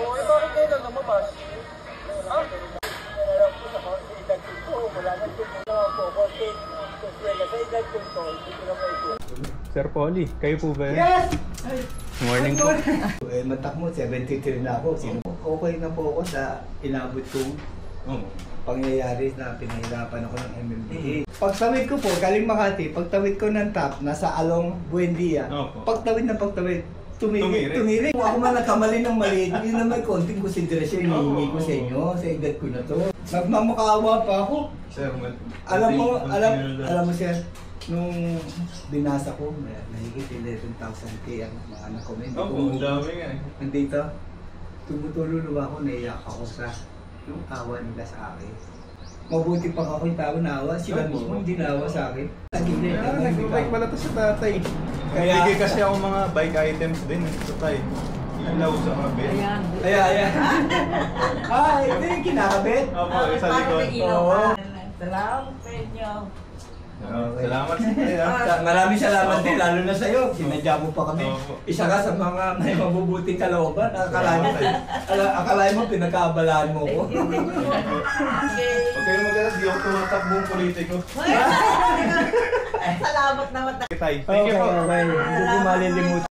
Oo, eh bakit kayo lang namabas? Ha? Alam ko sa edad ko, wala nang tumulaw po. Kasi sa edad ko, hindi ko na maikot. Sir Polly, kayo po ba yan? Yes! Morning po. Eh, matak mo, 73 na ako. Okay na po ako sa inabot kong pangyayari na pinahirapan ako ng MMDA. Pagtawid ko po, galing Makati, pagtawid ko ng top, nasa Along Buendia. Pagtawid na pagtawid, tumiri. Kung ako man nagkamali ng maliit, yun na may konting konsiderasyon hihingi ko sa inyo, sa edad ko na to. Nagmamakaawa pa ako. Sir, alam mo sir, nung binasa ko, nahigit 11,000 kaya ang mga anak ko. Ang dami nga eh. Nandito, tumutulong ako, naiyak ako sa yung awa nila sa akin. Mabuti pa ako yung tao na awa, sila mismo hindi naawa sa akin. Nag-bike pala to sa tatay. Kaya bigay kasi ako mga bike items din sa tatay. Ilaw sa kabit. Ayan. Ay, ito yung kinakabit. Opo, sa likod. Salamat sa inyo. Salamat sa tayo. Maraming salamat din, lalo na sa'yo. Sinadya mo pa kami. Opo. Isa ka sa mga may mabubuting kalooban. Akalain mo, pinagkaabalaan mo ko. Huwag kayo mag-alas, di ako tumatakbong politiko. Salamat naman. Thank you po. Okay. Hindi ko malilimutan.